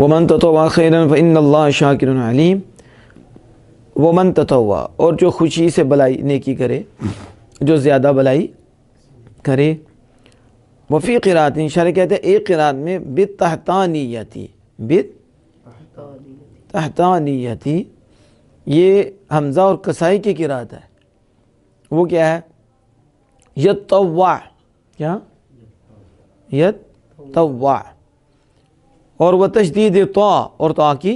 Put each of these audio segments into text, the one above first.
ومن تطوع خیرا فإن اللہ شاکر علیم. ومن تطوع، اور جو خوشی سے بلائی نیکی کرے، جو زیادہ بلائی کرے. وفی قرات، شارح کہتے ہیں ایک قرات میں بالتحتانیتی، بالتحتانیتی، یہ حمزہ اور کسائی کی قرات ہے. وہ کیا ہے؟ یتطوع، کیا؟ یتطوع. اور وہ تشدید طا، اور طا کی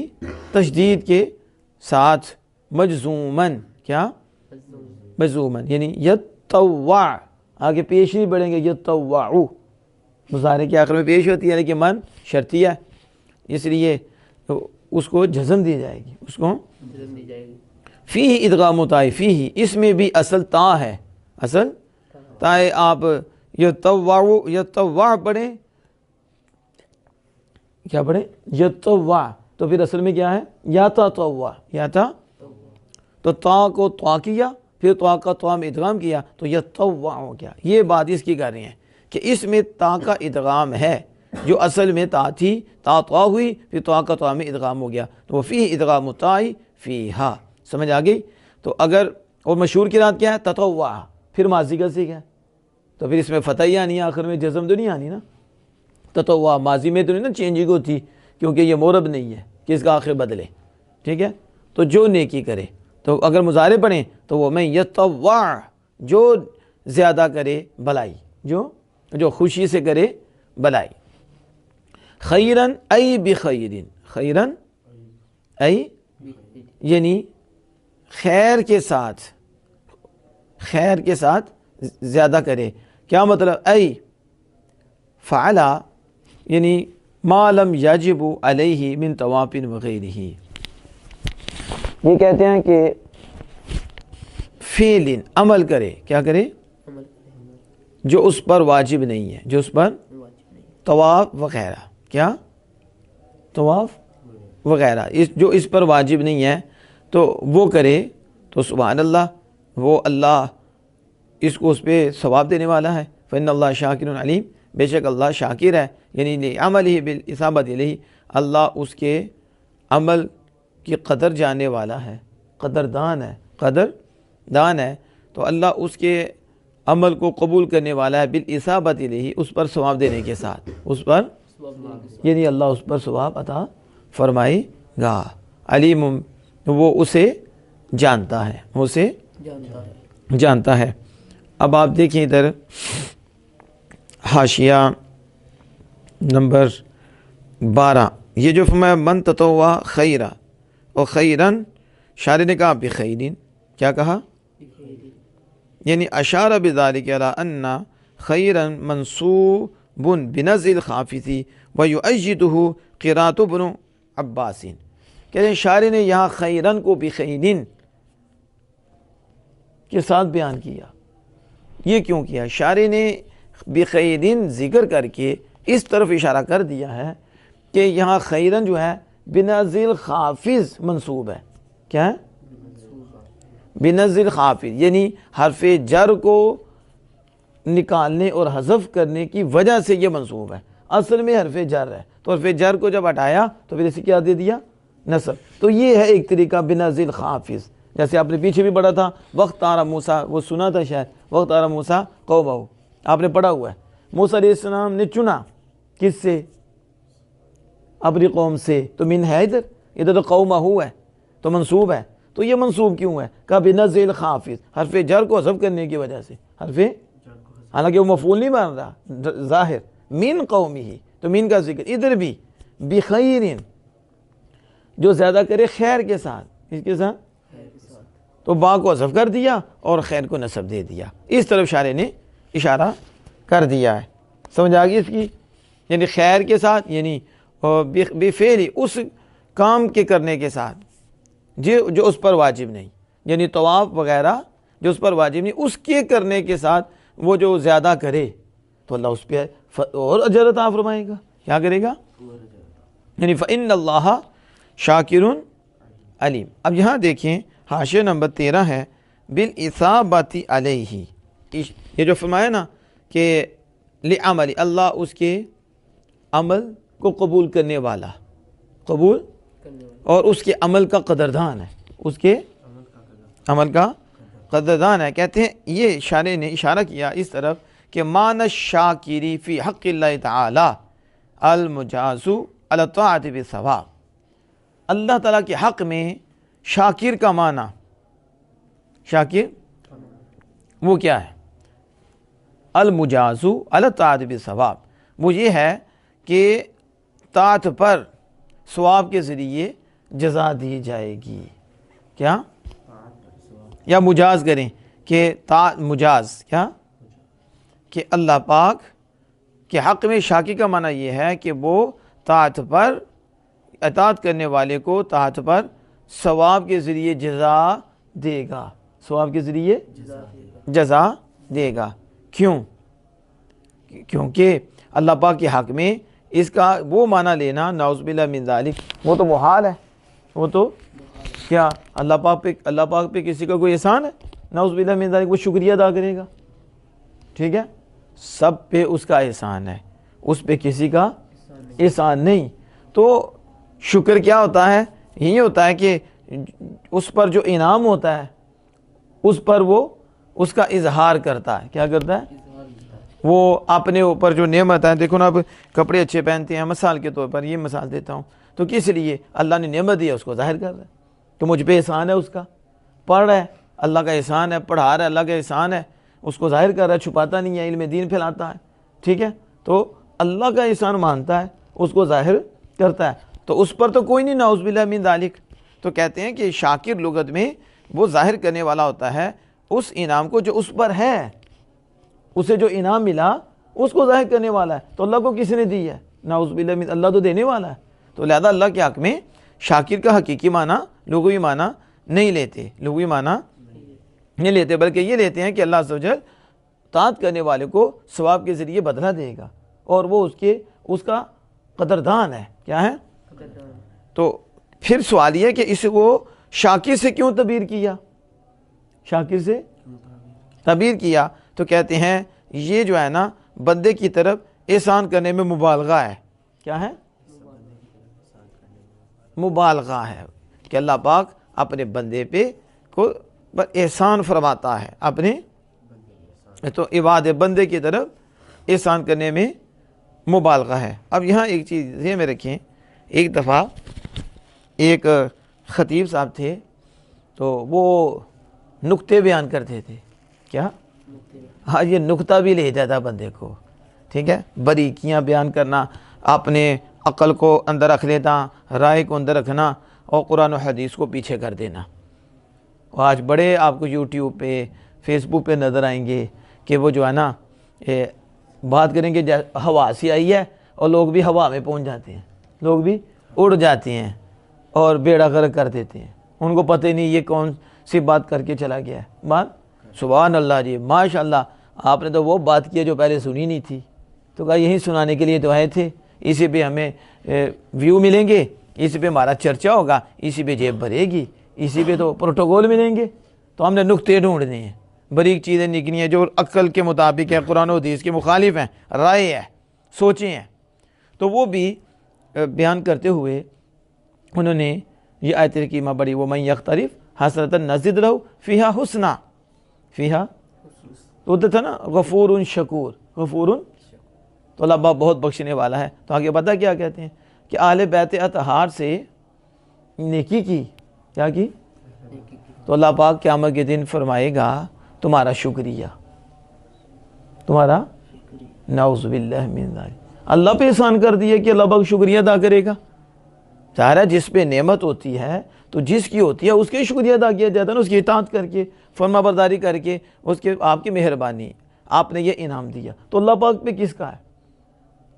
تشدید کے ساتھ مجزومن، کیا؟ مجزومن، یعنی یتطوع. آگے پیش نہیں بڑھیں گے، یتطوع مضارع کے آخر میں پیش ہوتی ہے، لیکن من شرطیہ ہے، اس لیے اس کو جزم دی جائے گی، اس کو جزم دی جائے گی. فیہ ادغام طاء، فیہ، اس میں بھی اصل تا ہے، اصل تا ہے. آپ یتطوع پڑھیں، کیا پڑھیں؟ یتطوع، تو پھر اصل میں کیا ہے؟ یا تطوع، یا تا، تو تا کو طا کیا، پھر طا کا طا میں ادغام کیا تو یتطوع ہو گیا. یہ بات اس کی کر رہے ہیں کہ اس میں تا کا ادغام ہے، جو اصل میں تا تھی، تا طا ہوئی، پھر طا کا طا میں ادغام ہو گیا، تو فیہ ادغام طاء فیہا. سمجھ آ گئی؟ تو اگر، اور مشہور قرات کیا ہے؟ تطوع، پھر ماضی کا سیکھا ہے، تو پھر اس میں فتح ہی آنی ہے، آخر میں جزم تو نہیں آنی نا. تطوع ماضی میں تو نہیں نا چینجنگ ہوتی، کیونکہ یہ مورب نہیں ہے کہ اس کا آخر بدلے. ٹھیک ہے؟ تو جو نیکی کرے، تو اگر مضارع پڑھیں تو وہ میں یتطوع، جو زیادہ کرے بلائی، جو خوشی سے کرے بلائی. خیرن ای بخیرن، خیرن ای یعنی خیر کے ساتھ، خیر کے ساتھ زیادہ کرے. کیا مطلب؟ ای فعلا یعنی ما لم یجب علیہ من طواف وغیرہ. یہ کہتے ہیں کہ فعل عمل کرے، کیا کرے؟ جو اس پر واجب نہیں ہے، جو اس پر طواف وغیرہ، کیا؟ طواف وغیرہ، جو اس پر واجب نہیں ہے تو وہ کرے، تو سبحان اللہ، وہ اللہ اس کو اس پہ ثواب دینے والا ہے. فإن اللہ شاکر علیم، بے شک اللہ شاکر ہے، یعنی لعملہ بالاصابۃ الیہ، اللہ اس کے عمل کی قدر جاننے والا ہے، قدردان ہے، قدردان ہے. تو اللہ اس کے عمل کو قبول کرنے والا ہے، بالاصابۃ الیہ، اس پر ثواب دینے کے ساتھ، اس پر یعنی اللہ اس پر ثواب عطا فرمائے گا. علیم، وہ اسے جانتا ہے، اسے جانتا ہے. اب آپ دیکھیں ادھر حاشیہ نمبر 12، یہ جو فرمایا من تطوع خیرا اور خیرن، شارح نے کہا بخیرین، کیا کہا؟ یعنی اشار بذلک علی ان خیرا منصوب بنزع الخافض ویؤیدہ قراءۃ ابن عباس. کہتے ہیں شارح نے یہاں خیرن کو بخیرین کے ساتھ بیان کیا. یہ کیوں کیا؟ شارح نے بخیرین ذکر کر کے اس طرف اشارہ کر دیا ہے کہ یہاں خیرن جو ہے بنزع الخافض منصوب ہے. کیا ہے؟ بنزع الخافض، یعنی حرف جر کو نکالنے اور حذف کرنے کی وجہ سے یہ منصوب ہے. اصل میں حرف جر ہے، تو حرف جر کو جب ہٹایا تو پھر اسے کیا دے دیا؟ نصب. تو یہ ہے ایک طریقہ بنزع الخافض. جیسے آپ نے پیچھے بھی پڑھا تھا وقت آرا موسیٰ، وہ سنا تھا شاید، وقت آرا موسیٰ قومہ، آپ نے پڑھا ہوا ہے. موسیٰ علیہ السلام نے چنا کس سے؟ اپنی قوم سے. تو من ہے ادھر تو قومہ ہے تو منصوب ہے. تو یہ منصوب کیوں ہے؟ کہ بنزع الخافض، حرف جر کو حذف کرنے کی وجہ سے، حرف، حالانکہ وہ مفعول نہیں بن رہا ظاہر، من قومہ، تو من کا ذکر. ادھر بھی بخیرین، جو زیادہ کرے خیر کے ساتھ، اس کے ساتھ تو با کو حذف کر دیا اور خیر کو نصب دے دیا. اس طرف شارح نے اشارہ کر دیا ہے. سمجھ آ گئی اس کی؟ یعنی خیر کے ساتھ، یعنی بفعل، اس کام کے کرنے کے ساتھ جو اس پر واجب نہیں، یعنی طواف وغیرہ جو اس پر واجب نہیں، اس کے کرنے کے ساتھ وہ جو زیادہ کرے تو اللہ اس پہ اور اجر عطا فرمائے گا. کیا کرے گا؟ یعنی فإن اللہ شاکر علیم. اب یہاں دیکھیں حاشیہ نمبر 13 ہے بالاصابۃ علیہ. یہ جو فرمایا نا کہ لعمل، اللہ اس کے عمل کو قبول کرنے والا، قبول اور اس کے عمل کا قدردان ہے، اس کے عمل کا قدردان ہے۔ کہتے ہیں یہ اشارے نے اشارہ کیا اس طرف کہ مان الشاکری فی حق اللہ تعالی المجاز علی الطاعۃ بالثواب، اللہ تعالیٰ کے حق میں شاکر کا معنی، شاکر وہ کیا ہے؟ المجاز علی الطاعۃ بالثواب، وہ یہ ہے کہ طاعت پر ثواب کے ذریعے جزا دی جائے گی۔ کیا؟ یا مجاز کریں کہ مجاز کیا کہ اللہ پاک کے حق میں شاکر کا معنی یہ ہے کہ وہ طاعت پر اطاعت کرنے والے کو طاعت پر ثواب کے ذریعے جزا دے گا، ثواب کے ذریعے جزا دے گا۔ کیوں؟ کیونکہ اللہ پاک کے حق میں اس کا وہ معنی لینا نعوذ باللہ من ذالک وہ تو محال ہے، وہ تو کیا اللہ پاک پہ کسی کا کوئی احسان ہے؟ نعوذ باللہ من ذالک وہ شکریہ ادا کرے گا؟ ٹھیک ہے، سب پہ اس کا احسان ہے، اس پہ کسی کا احسان نہیں۔ تو شکر کیا ہوتا ہے؟ یہی ہوتا ہے کہ اس پر جو انعام ہوتا ہے اس پر وہ اس کا اظہار کرتا ہے۔ کیا کرتا ہے؟ وہ اپنے اوپر جو نعمت ہے، دیکھو نا اب کپڑے اچھے پہنتے ہیں، مثال کے طور پر یہ مثال دیتا ہوں، تو کس لیے اللہ نے نعمت دی ہے اس کو ظاہر کر رہا ہے کہ مجھ پہ احسان ہے، اس کا پڑھ رہا ہے اللہ کا احسان ہے، پڑھا رہا ہے اللہ کا احسان ہے، اس کو ظاہر کر رہا ہے، چھپاتا نہیں ہے، علم دین پھیلاتا ہے۔ ٹھیک ہے، تو اللہ کا احسان مانتا ہے، اس کو ظاہر کرتا ہے، تو اس پر تو کوئی نہیں نعوذ باللہ من ذالک۔ تو کہتے ہیں کہ شاکر لغت میں وہ ظاہر کرنے والا ہوتا ہے اس انعام کو جو اس پر ہے، اسے جو انعام ملا اس کو ظاہر کرنے والا ہے۔ تو اللہ کو کس نے دی ہے؟ نعوذ باللہ من، اللہ تو دینے والا ہے۔ تو لہذا اللہ کے حق میں شاکر کا حقیقی معنی لغوی معنی نہیں لیتے، لغوی معنی نہیں لیتے، بلکہ یہ لیتے ہیں کہ اللہ عز و جل طاعت کرنے والے کو ثواب کے ذریعے بدلہ دے گا اور وہ اس کا قدردان ہے۔ کیا ہے؟ تو پھر سوال یہ کہ اس کو شاکر سے کیوں تعبیر کیا؟ شاکر سے تعبیر کیا تو کہتے ہیں یہ جو ہے نا بندے کی طرف احسان کرنے میں مبالغہ ہے۔ کیا ہے؟ مبالغہ ہے کہ اللہ پاک اپنے بندے پہ کو احسان فرماتا ہے، اپنے تو عباد بندے کی طرف احسان کرنے میں مبالغہ ہے۔ اب یہاں ایک چیز ذہن میں رکھیں، ایک دفعہ ایک خطیب صاحب تھے تو وہ نکتے بیان کرتے تھے۔ کیا؟ ہاں، یہ نکتہ بھی لے جاتا بندے کو، ٹھیک ہے، باریکیاں بیان کرنا، اپنے عقل کو اندر رکھ لینا، رائے کو اندر رکھنا اور قرآن و حدیث کو پیچھے کر دینا۔ آج بڑے آپ کو یوٹیوب پہ فیس بک پہ نظر آئیں گے کہ وہ جو ہے نا بات کریں گے ہوا سے آئی ہے اور لوگ بھی ہوا میں پہنچ جاتے ہیں، لوگ بھی اڑ جاتے ہیں اور بیڑا غرق کر دیتے ہیں، ان کو پتہ ہی نہیں یہ کون سی بات کر کے چلا گیا ہے۔ بات سبحان اللہ جی، ماشاء اللہ، آپ نے تو وہ بات کی جو پہلے سنی نہیں تھی، تو کہا یہی سنانے کے لیے تو آئے تھے، اسی پہ ہمیں ویو ملیں گے، اسی پہ ہمارا چرچا ہوگا، اسی پہ جیب بھرے گی، اسی پہ تو پروٹوکول ملیں گے۔ تو ہم نے نکتے ڈھونڈنے ہیں، باریک چیزیں نکلی ہیں جو عقل کے مطابق ہے، قرآن و حدیث کے مخالف ہیں، رائے ہے، سوچیں ہیں۔ تو وہ بھی بیان کرتے ہوئے انہوں نے یہ آیت کریمہ بڑی، وَمَن يَقْتَرِفْ حَسَنَةً نَزِدْ لَهُ فِيهَا حُسْنًا، فیہا تو تھا نا غفور شکور، غفور تو اللہ پاک بہت بخشنے والا ہے۔ تو آگے پتہ کیا کہتے ہیں کہ اہل بیت اطہار سے نیکی کی، کیا کی؟ تو اللہ پاک قیامت کے دن فرمائے گا تمہارا شکریہ، تمہارا نعوذ باللہ من ذالک، اللہ پہ احسان کر دیے کہ اللہ پاک شکریہ ادا کرے گا۔ ظاہر ہے جس پہ نعمت ہوتی ہے تو جس کی ہوتی ہے اس کے شکریہ ادا کیا جاتا ہے نا، اس کی اطاعت کر کے، فرما برداری کر کے، اس کے آپ کی مہربانی، آپ نے یہ انعام دیا، تو اللہ پاک پہ کس کا ہے؟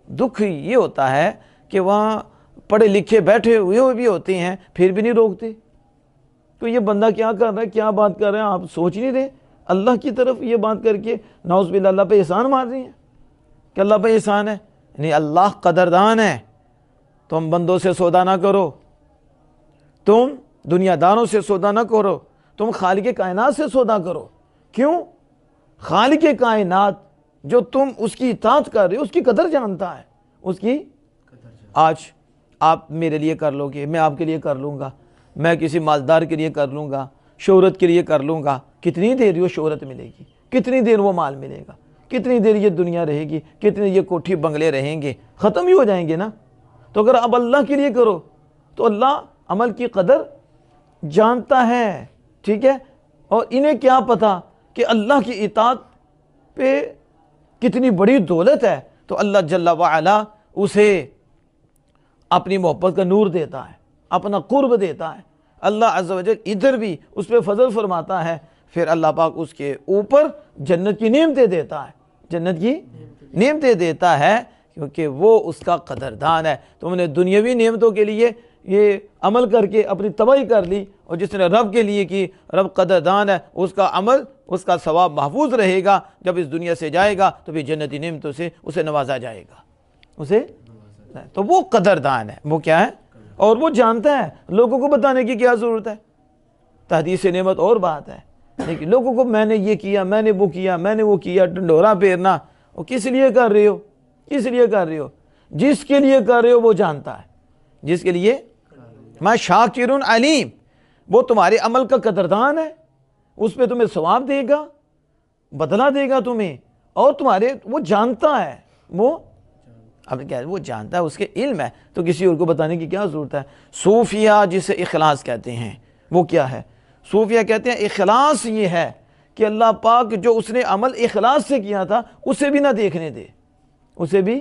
دکھ یہ ہوتا ہے کہ وہاں پڑھے لکھے بیٹھے ہوئے بھی ہوتے ہیں پھر بھی نہیں روکتے۔ تو یہ بندہ کیا کر رہا ہے، کیا بات کر رہے ہیں، آپ سوچ نہیں رہے، اللہ کی طرف یہ بات کر کے نعوذ باللہ اللہ پہ احسان مار رہے ہیں کہ اللہ پہ احسان ہے، نہیں، اللہ قدردان ہے۔ تم بندوں سے سودا نہ کرو، تم دنیا داروں سے سودا نہ کرو، تم خالق کائنات سے سودا کرو۔ کیوں؟ خالق کائنات جو تم اس کی اطاعت کر رہے ہو اس کی قدر جانتا ہے، اس کی آج آپ میرے لیے کر لو گے، میں آپ کے لیے کر لوں گا، میں کسی مالدار کے لیے کر لوں گا، شہرت کے لیے کر لوں گا، کتنی دیر وہ شہرت ملے گی، کتنی دیر وہ مال ملے گا، کتنی دیر یہ دنیا رہے گی، کتنی یہ کوٹھی بنگلے رہیں گے، ختم ہی ہو جائیں گے نا۔ تو اگر اب اللہ کے لیے کرو تو اللہ عمل کی قدر جانتا ہے، ٹھیک ہے۔ اور انہیں کیا پتا کہ اللہ کی اطاعت پہ کتنی بڑی دولت ہے، تو اللہ جل وعلا اسے اپنی محبت کا نور دیتا ہے، اپنا قرب دیتا ہے۔ اللہ عز و جل ادھر بھی اس پہ فضل فرماتا ہے، پھر اللہ پاک اس کے اوپر جنت کی نعمتیں دیتا ہے، جنت کی نعمتیں دیتا ہے، کیونکہ وہ اس کا قدردان ہے۔ تم نے دنیاوی نعمتوں کے لیے یہ عمل کر کے اپنی تباہی کر لی، اور جس نے رب کے لیے کی، رب قدردان ہے، اس کا عمل، اس کا ثواب محفوظ رہے گا۔ جب اس دنیا سے جائے گا تو بھی جنتی نعمتوں سے اسے نوازا جائے گا، اسے تو وہ قدردان ہے، وہ کیا ہے، اور وہ جانتا ہے۔ لوگوں کو بتانے کی کیا ضرورت ہے، تحدیث نعمت اور بات ہے، لیکن لوگوں کو میں نے یہ کیا، میں نے وہ کیا، میں نے وہ کیا، ڈنڈورا پھیرنا، وہ کس لیے کر رہے ہو، کس لیے کر رہے ہو؟ جس کے لیے کر رہے ہو وہ جانتا ہے، جس کے لیے میں شاکر علیم، وہ تمہارے عمل کا قدردان ہے، اس پہ تمہیں ثواب دے گا، بدلہ دے گا تمہیں، اور تمہارے وہ جانتا ہے، وہ اب کیا ہے، وہ جانتا ہے، اس کے علم ہے، تو کسی اور کو بتانے کی کیا ضرورت ہے۔ صوفیہ جسے اخلاص کہتے ہیں، وہ کیا ہے؟ صوفیہ کہتے ہیں اخلاص یہ ہے کہ اللہ پاک جو اس نے عمل اخلاص سے کیا تھا اسے بھی نہ دیکھنے دے، اسے بھی۔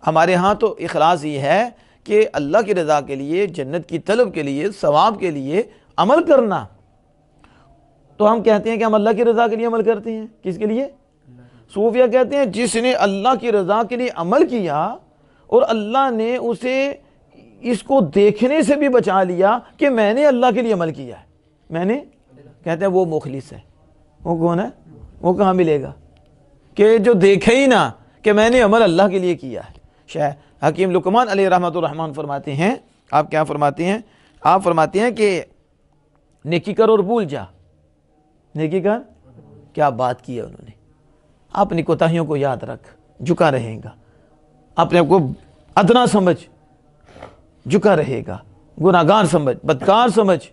ہمارے ہاں تو اخلاص یہ ہے کہ اللہ کی رضا کے لیے، جنت کی طلب کے لیے، ثواب کے لیے عمل کرنا۔ تو ہم کہتے ہیں کہ ہم اللہ کی رضا کے لیے عمل کرتے ہیں، کس کے لیے؟ صوفیہ کہتے ہیں جس نے اللہ کی رضا کے لیے عمل کیا اور اللہ نے اسے اس کو دیکھنے سے بھی بچا لیا کہ میں نے اللہ کے لیے عمل کیا ہے، میں نے، کہتے ہیں وہ مخلص ہے۔ وہ کون ہے؟ وہ کہاں ملے گا کہ جو دیکھے ہی نہ کہ میں نے عمل اللہ کے لیے کیا ہے۔ شاہ حکیم لقمان علیہ رحمۃ الرحمن فرماتے ہیں، آپ کیا فرماتے ہیں؟ آپ فرماتے ہیں کہ نیکی کر اور بھول جا، نیکی کر، کیا بات کی ہے انہوں نے، اپنی کوتاہیوں کو یاد رکھ، جھکا رہے گا، اپنے آپ کو ادنا سمجھ، جھکا رہے گا، گناہگار سمجھ، بدکار سمجھ،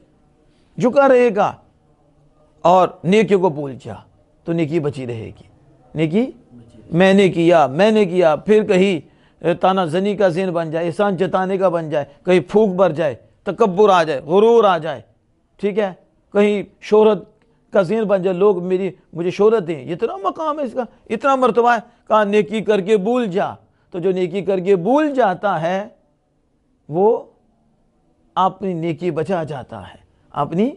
جھکا رہے گا، اور نیکیوں کو بھول جا تو نیکی بچی رہے گی۔ نیکی میں نے کیا، پھر کہیں تانا زنی کا ذہن بن جائے، احسان جتانے کا بن جائے، کہیں پھونک بھر جائے، تکبر آ جائے، غرور آ جائے، ٹھیک ہے، کہیں شہرت کا ذہن بن جائے، لوگ مجھے شہرت دیں، اتنا مقام ہے اس کا، اتنا مرتبہ ہے، کہا نیکی کر کے بھول جا۔ تو جو نیکی کر کے بھول جاتا ہے وہ اپنی نیکی بچا جاتا ہے، اپنی،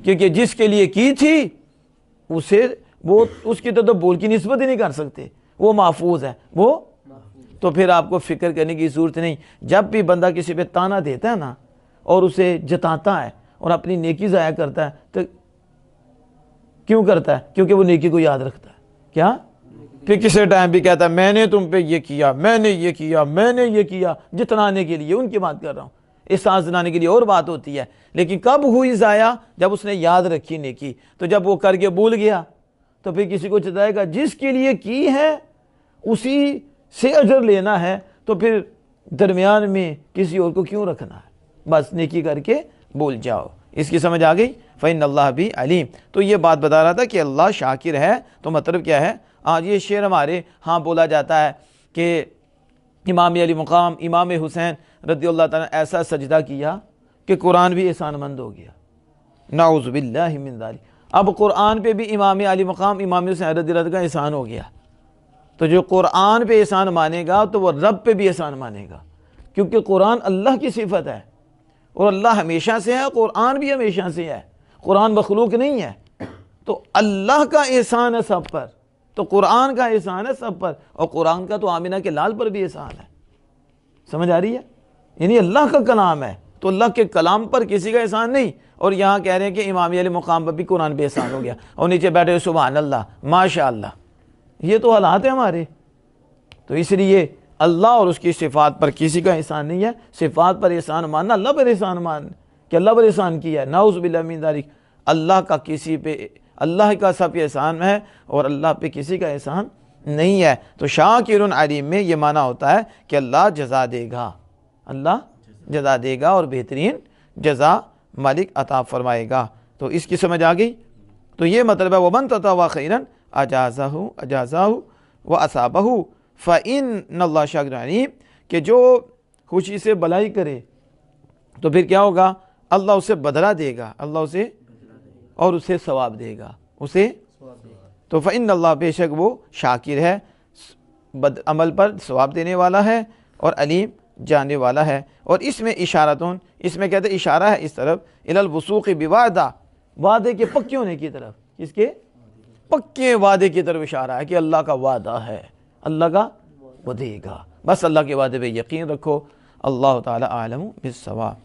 کیونکہ جس کے لیے کی تھی اسے وہ اس کی تو بھول کی نسبت ہی نہیں کر سکتے، وہ محفوظ ہے، وہ تو پھر آپ کو فکر کرنے کی ضرورت نہیں۔ جب بھی بندہ کسی پہ تانا دیتا ہے نا اور اسے جتاتا ہے اور اپنی نیکی ضائع کرتا ہے، تو کیوں کرتا ہے؟ کیونکہ وہ نیکی کو یاد رکھتا ہے، کیا؟ پھر کسی ٹائم بھی کہتا ہے میں نے تم پہ یہ کیا، میں نے یہ کیا، میں نے یہ کیا، جتنانے کے لیے، ان کی بات کر رہا ہوں، احساس دلانے کے لیے اور بات ہوتی ہے، لیکن کب ہوئی ضائع؟ جب اس نے یاد رکھی نیکی۔ تو جب وہ کر کے بھول گیا تو پھر کسی کو چتائے گا، جس کے لیے کی ہے اسی سے اجر لینا ہے، تو پھر درمیان میں کسی اور کو کیوں رکھنا ہے؟ بس نیکی کر کے بھول جاؤ۔ اس کی سمجھ آ گئی؟ فَإِنَّ اللَّهَ بِهِ علیم۔ تو یہ بات بتا رہا تھا کہ اللہ شاکر ہے، تو مطلب کیا ہے؟ آج یہ شعر ہمارے ہاں بولا جاتا ہے کہ امام علی مقام امام حسین رضی اللہ تعالیٰ نے ایسا سجدہ کیا کہ قرآن بھی احسان مند ہو گیا، نعوذ باللہ من ذالک۔ اب قرآن پہ بھی امام علی مقام امام حسین رضی اللہ کا احسان ہو گیا، تو جو قرآن پہ احسان مانے گا تو وہ رب پہ بھی احسان مانے گا، کیونکہ قرآن اللہ کی صفت ہے، اور اللہ ہمیشہ سے ہے، قرآن بھی ہمیشہ سے ہے، قرآن مخلوق نہیں ہے۔ تو اللہ کا احسان ہے سب پر، تو قرآن کا احسان ہے سب پر، اور قرآن کا تو آمینہ کے لال پر بھی احسان ہے۔ سمجھ آ رہی ہے؟ یعنی اللہ کا کلام ہے تو اللہ کے کلام پر کسی کا احسان نہیں، اور یہاں کہہ رہے ہیں کہ امام علی مقام پر بھی قرآن پہ احسان ہو گیا، اور نیچے بیٹھے سبحان اللہ، ماشاء اللہ۔ یہ تو حالات ہیں ہمارے، تو اس لیے اللہ اور اس کی صفات پر کسی کا احسان نہیں ہے۔ صفات پر احسان ماننا، اللہ پر احسان مان کہ اللہ پر احسان کیا ہے، نعوذ باللہ من ذالک۔ اللہ کا کسی پہ، اللہ کا سب پہ احسان ہے اور اللہ پہ کسی کا احسان نہیں ہے۔ تو شاکر علیم میں یہ معنی ہوتا ہے کہ اللہ جزا دے گا، اللہ جزا دے گا اور بہترین جزا مالک عطا فرمائے گا۔ تو اس کی سمجھ آ گئی؟ تو یہ مطلب ہے وَمَن تَطَوَّعَ خَيْرًا أَجَازَهُ وَأَصَابَهُ فَإِنَّ اللَّهَ شَاكِرٌ عَلِيمٌ، کہ جو خوشی سے بلائی کرے تو پھر کیا ہوگا؟ اللہ اسے بدلہ دے گا، اللہ اسے اور اسے ثواب دے گا، اسے تو فإن اللہ، بے شک وہ شاکر ہے، عمل پر ثواب دینے والا ہے اور علیم جاننے والا ہے۔ اور اس میں اشارتون، اس میں کہتے ہیں اشارہ ہے اس طرف الی الوثوق بوعدہ، وعدے کے پکے ہونے کی طرف، کس کے؟ پکے وعدے کی طرف اشارہ ہے کہ اللہ کا وعدہ ہے، اللہ کا وہ دے گا، بس اللہ کے وعدے پہ یقین رکھو۔ اللہ تعالی اعلم بالصواب۔